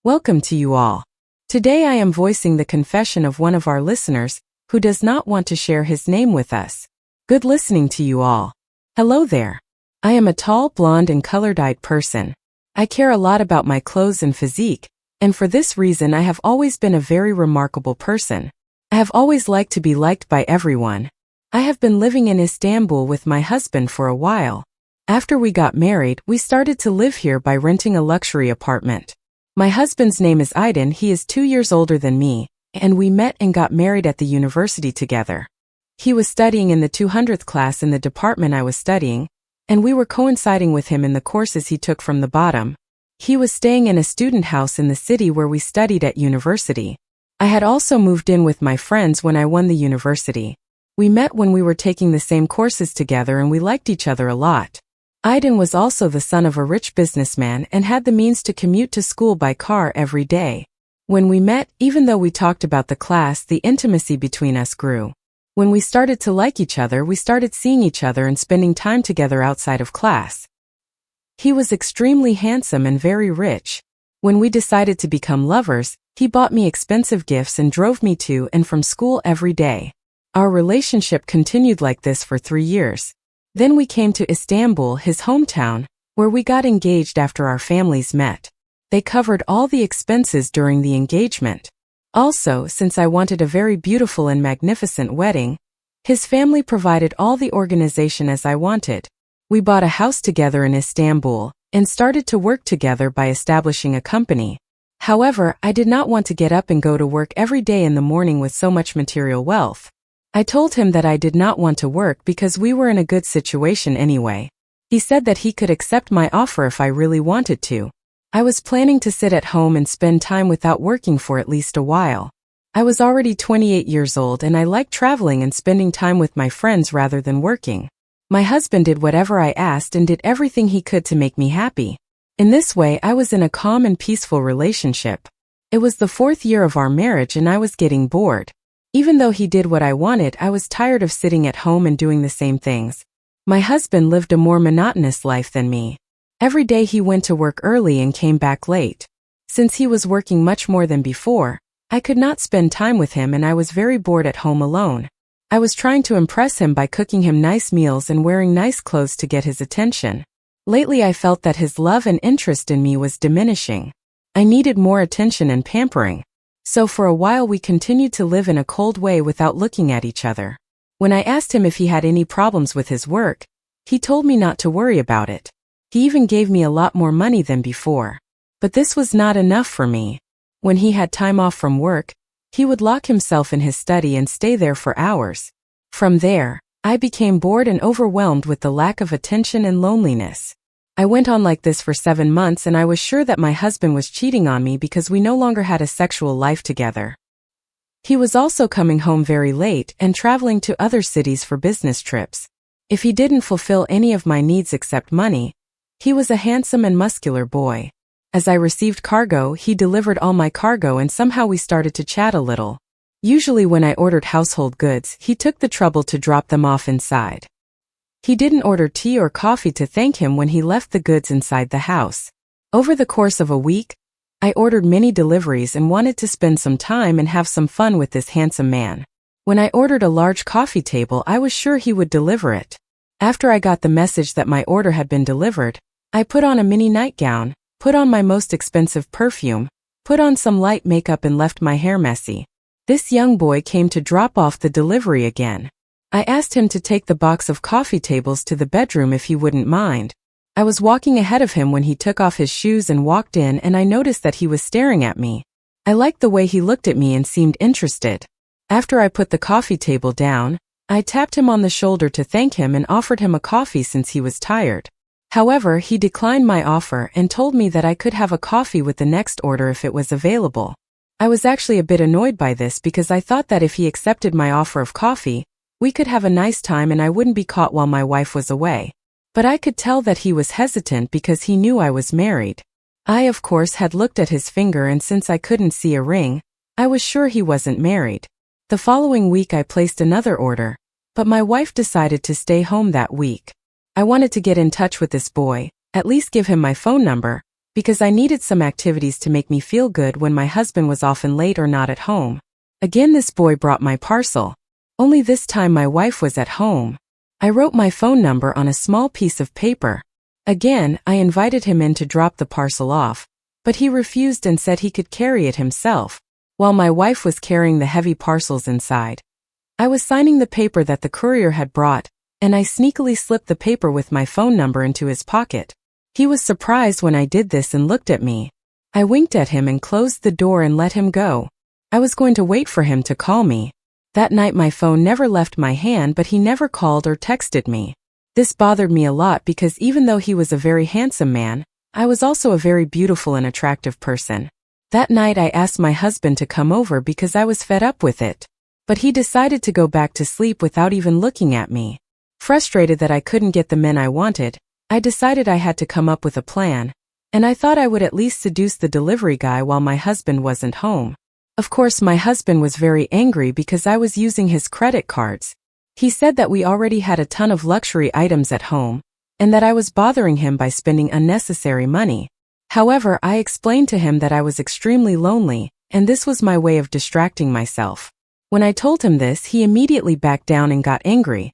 Welcome to you all. Today I am voicing the confession of one of our listeners who does not want to share his name with us. Good listening to you all. Hello there. I am a tall, blonde and color-eyed person. I care a lot about my clothes and physique, and for this reason I have always been a very remarkable person. I have always liked to be liked by everyone. I have been living in Istanbul with my husband for a while. After we got married, we started to live here by renting a luxury apartment. My husband's name is Aydin. He is 2 years older than me, and we met and got married at the university together. He was studying in the 200th class in the department I was studying, and we were coinciding with him in the courses he took from the bottom. He was staying in a student house in the city where we studied at university. I had also moved in with my friends when I won the university. We met when we were taking the same courses together and we liked each other a lot. Aydin was also the son of a rich businessman and had the means to commute to school by car every day. When we met, even though we talked about the class, the intimacy between us grew. When we started to like each other, we started seeing each other and spending time together outside of class. He was extremely handsome and very rich. When we decided to become lovers, he bought me expensive gifts and drove me to and from school every day. Our relationship continued like this for 3 years. Then we came to Istanbul, his hometown, where we got engaged after our families met. They covered all the expenses during the engagement. Also, since I wanted a very beautiful and magnificent wedding, his family provided all the organization as I wanted. We bought a house together in Istanbul and started to work together by establishing a company. However, I did not want to get up and go to work every day in the morning with so much material wealth. I told him that I did not want to work because we were in a good situation anyway. He said that he could accept my offer if I really wanted to. I was planning to sit at home and spend time without working for at least a while. I was already 28 years old and I liked traveling and spending time with my friends rather than working. My husband did whatever I asked and did everything he could to make me happy. In this way, I was in a calm and peaceful relationship. It was the 4th year of our marriage and I was getting bored. Even though he did what I wanted, I was tired of sitting at home and doing the same things. My husband lived a more monotonous life than me. Every day he went to work early and came back late. Since he was working much more than before, I could not spend time with him and I was very bored at home alone. I was trying to impress him by cooking him nice meals and wearing nice clothes to get his attention. Lately I felt that his love and interest in me was diminishing. I needed more attention and pampering. So for a while we continued to live in a cold way without looking at each other. When I asked him if he had any problems with his work, he told me not to worry about it. He even gave me a lot more money than before. But this was not enough for me. When he had time off from work, he would lock himself in his study and stay there for hours. From there, I became bored and overwhelmed with the lack of attention and loneliness. I went on like this for 7 months and I was sure that my husband was cheating on me because we no longer had a sexual life together. He was also coming home very late and traveling to other cities for business trips. If he didn't fulfill any of my needs except money, he was a handsome and muscular boy. As I received cargo, he delivered all my cargo and somehow we started to chat a little. Usually when I ordered household goods, he took the trouble to drop them off inside. He didn't order tea or coffee to thank him when he left the goods inside the house. Over the course of a week, I ordered many deliveries and wanted to spend some time and have some fun with this handsome man. When I ordered a large coffee table, I was sure he would deliver it. After I got the message that my order had been delivered, I put on a mini nightgown, put on my most expensive perfume, put on some light makeup and left my hair messy. This young boy came to drop off the delivery again. I asked him to take the box of coffee tables to the bedroom if he wouldn't mind. I was walking ahead of him when he took off his shoes and walked in and I noticed that he was staring at me. I liked the way he looked at me and seemed interested. After I put the coffee table down, I tapped him on the shoulder to thank him and offered him a coffee since he was tired. However, he declined my offer and told me that I could have a coffee with the next order if it was available. I was actually a bit annoyed by this because I thought that if he accepted my offer of coffee, we could have a nice time and I wouldn't be caught while my wife was away. But I could tell that he was hesitant because he knew I was married. I, of course, had looked at his finger and since I couldn't see a ring, I was sure he wasn't married. The following week I placed another order, but my wife decided to stay home that week. I wanted to get in touch with this boy, at least give him my phone number, because I needed some activities to make me feel good when my husband was often late or not at home. Again, this boy brought my parcel. Only this time my wife was at home. I wrote my phone number on a small piece of paper. Again, I invited him in to drop the parcel off, but he refused and said he could carry it himself, while my wife was carrying the heavy parcels inside. I was signing the paper that the courier had brought, and I sneakily slipped the paper with my phone number into his pocket. He was surprised when I did this and looked at me. I winked at him and closed the door and let him go. I was going to wait for him to call me. That night my phone never left my hand, but he never called or texted me. This bothered me a lot because even though he was a very handsome man, I was also a very beautiful and attractive person. That night I asked my husband to come over because I was fed up with it. But he decided to go back to sleep without even looking at me. Frustrated that I couldn't get the men I wanted, I decided I had to come up with a plan, and I thought I would at least seduce the delivery guy while my husband wasn't home. Of course, my husband was very angry because I was using his credit cards. He said that we already had a ton of luxury items at home, and that I was bothering him by spending unnecessary money. However, I explained to him that I was extremely lonely, and this was my way of distracting myself. When I told him this, he immediately backed down and got angry.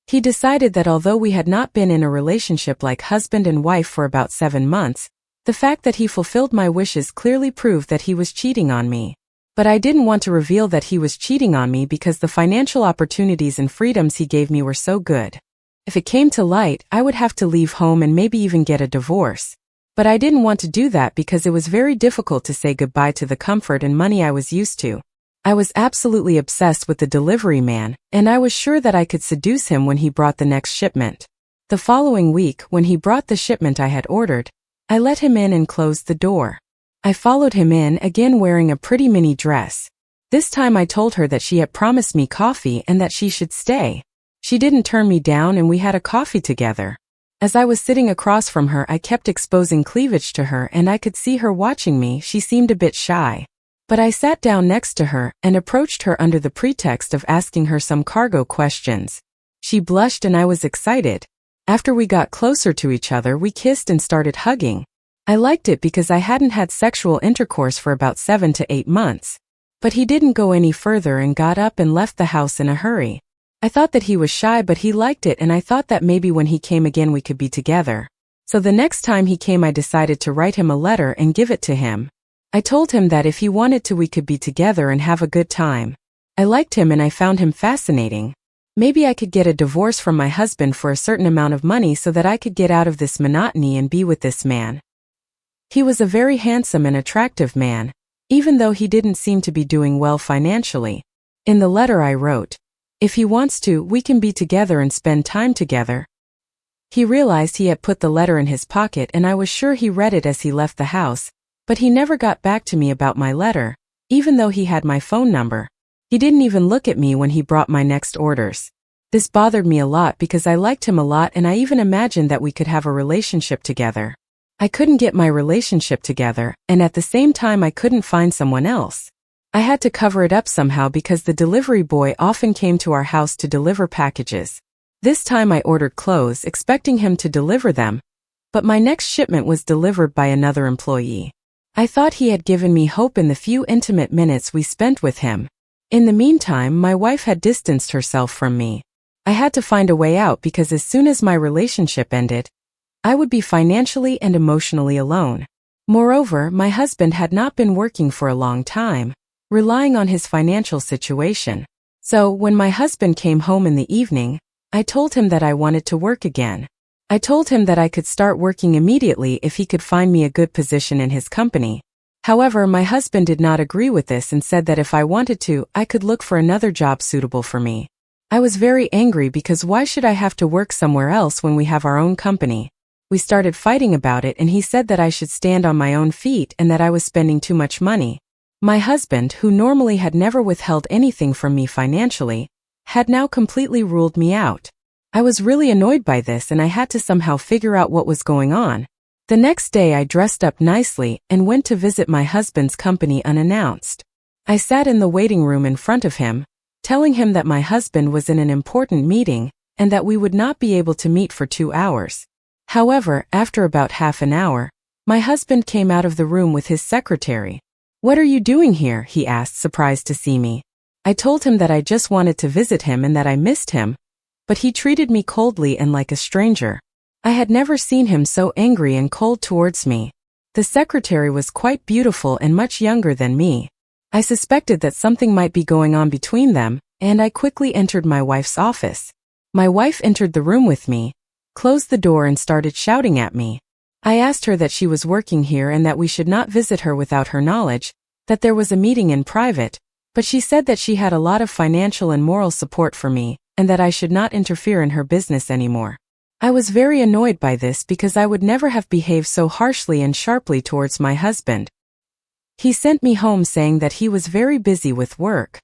He decided that although we had not been in a relationship like husband and wife for about 7 months, the fact that he fulfilled my wishes clearly proved that he was cheating on me. But I didn't want to reveal that he was cheating on me because the financial opportunities and freedoms he gave me were so good. If it came to light, I would have to leave home and maybe even get a divorce. But I didn't want to do that because it was very difficult to say goodbye to the comfort and money I was used to. I was absolutely obsessed with the delivery man, and I was sure that I could seduce him when he brought the next shipment. The following week, when he brought the shipment I had ordered, I let him in and closed the door. I followed him in, again wearing a pretty mini dress. This time I told her that she had promised me coffee and that she should stay. She didn't turn me down and we had a coffee together. As I was sitting across from her, I kept exposing cleavage to her and I could see her watching me. She seemed a bit shy. But I sat down next to her and approached her under the pretext of asking her some cargo questions. She blushed and I was excited. After we got closer to each other, we kissed and started hugging. I liked it because I hadn't had sexual intercourse for about 7 to 8 months. But he didn't go any further and got up and left the house in a hurry. I thought that he was shy, but he liked it, and I thought that maybe when he came again we could be together. So the next time he came I decided to write him a letter and give it to him. I told him that if he wanted to we could be together and have a good time. I liked him and I found him fascinating. Maybe I could get a divorce from my husband for a certain amount of money so that I could get out of this monotony and be with this man. He was a very handsome and attractive man, even though he didn't seem to be doing well financially. In the letter I wrote, "If he wants to, we can be together and spend time together." He realized he had put the letter in his pocket and I was sure he read it as he left the house, but he never got back to me about my letter, even though he had my phone number. He didn't even look at me when he brought my next orders. This bothered me a lot because I liked him a lot and I even imagined that we could have a relationship together. I couldn't get my relationship together, and at the same time I couldn't find someone else. I had to cover it up somehow because the delivery boy often came to our house to deliver packages. This time I ordered clothes expecting him to deliver them, but my next shipment was delivered by another employee. I thought he had given me hope in the few intimate minutes we spent with him. In the meantime, my wife had distanced herself from me. I had to find a way out because as soon as my relationship ended, I would be financially and emotionally alone. Moreover, my husband had not been working for a long time, relying on his financial situation. So, when my husband came home in the evening, I told him that I wanted to work again. I told him that I could start working immediately if he could find me a good position in his company. However, my husband did not agree with this and said that if I wanted to, I could look for another job suitable for me. I was very angry because why should I have to work somewhere else when we have our own company? We started fighting about it and he said that I should stand on my own feet and that I was spending too much money. My husband, who normally had never withheld anything from me financially, had now completely ruled me out. I was really annoyed by this and I had to somehow figure out what was going on. The next day I dressed up nicely and went to visit my husband's company unannounced. I sat in the waiting room in front of him, telling him that my husband was in an important meeting and that we would not be able to meet for 2 hours. However, after about half an hour, My husband came out of the room with his secretary. "What are you doing here?" he asked, surprised to see me. I told him that I just wanted to visit him and that I missed him, but he treated me coldly and like a stranger. I had never seen him so angry and cold towards me. The secretary was quite beautiful and much younger than me. I suspected that something might be going on between them, and I quickly entered my wife's office. My wife entered the room with me, closed the door and started shouting at me. I asked her that she was working here and that we should not visit her without her knowledge, that there was a meeting in private, but she said that she had a lot of financial and moral support for me, and that I should not interfere in her business anymore. I was very annoyed by this because I would never have behaved so harshly and sharply towards my husband. He sent me home saying that he was very busy with work.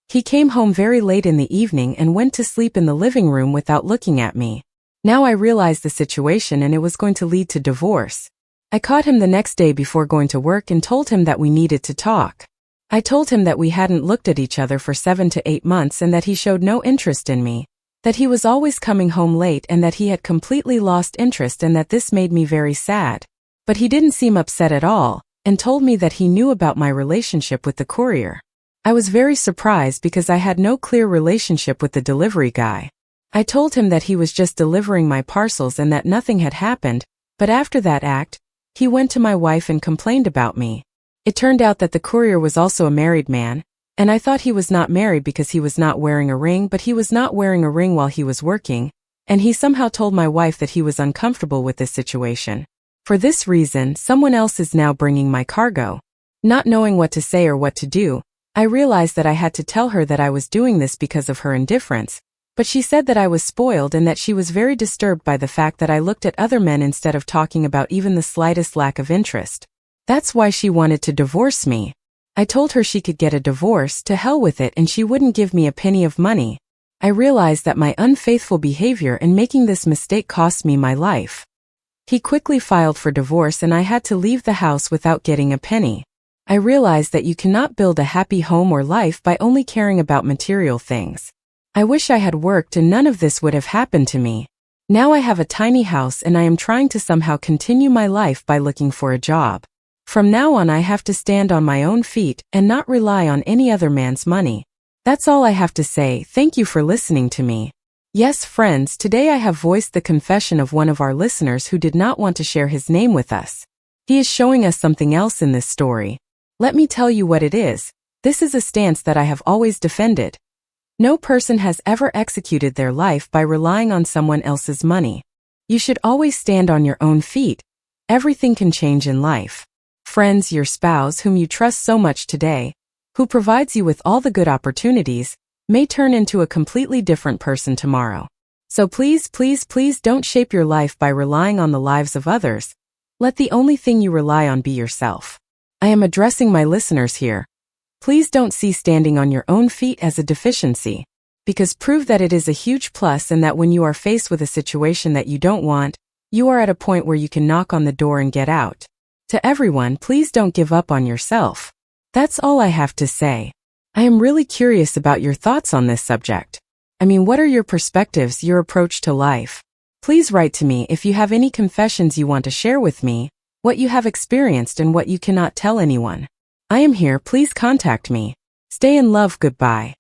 He came home very late in the evening and went to sleep in the living room without looking at me. Now I realized the situation and it was going to lead to divorce. I caught him the next day before going to work and told him that we needed to talk. I told him that we hadn't looked at each other for 7 to 8 months and that he showed no interest in me, that he was always coming home late and that he had completely lost interest and that this made me very sad. But he didn't seem upset at all, and told me that he knew about my relationship with the courier. I was very surprised because I had no clear relationship with the delivery guy. I told him that he was just delivering my parcels and that nothing had happened, but after that act, he went to my wife and complained about me. It turned out that the courier was also a married man, and I thought he was not married because he was not wearing a ring, but he was not wearing a ring while he was working, and he somehow told my wife that he was uncomfortable with this situation. For this reason, someone else is now bringing my cargo. Not knowing what to say or what to do, I realized that I had to tell her that I was doing this because of her indifference, but she said that I was spoiled and that she was very disturbed by the fact that I looked at other men instead of talking about even the slightest lack of interest. That's why she wanted to divorce me. I told her she could get a divorce, to hell with it, and she wouldn't give me a penny of money. I realized that my unfaithful behavior and making this mistake cost me my life. He quickly filed for divorce and I had to leave the house without getting a penny. I realized that you cannot build a happy home or life by only caring about material things. I wish I had worked and none of this would have happened to me. Now I have a tiny house and I am trying to somehow continue my life by looking for a job. From now on I have to stand on my own feet and not rely on any other man's money. That's all I have to say. Thank you for listening to me. Yes, friends, today I have voiced the confession of one of our listeners who did not want to share his name with us. He is showing us something else in this story. Let me tell you what it is. This is a stance that I have always defended. No person has ever executed their life by relying on someone else's money. You should always stand on your own feet. Everything can change in life. Friends, your spouse whom you trust so much today, who provides you with all the good opportunities, may turn into a completely different person tomorrow. So please, please, please don't shape your life by relying on the lives of others. Let the only thing you rely on be yourself. I am addressing my listeners here. Please don't see standing on your own feet as a deficiency, because prove that it is a huge plus and that when you are faced with a situation that you don't want, you are at a point where you can knock on the door and get out. To everyone, please don't give up on yourself. That's all I have to say. I am really curious about your thoughts on this subject. I mean, what are your perspectives, your approach to life? Please write to me if you have any confessions you want to share with me, what you have experienced and what you cannot tell anyone. I am here, please contact me. Stay in love, goodbye.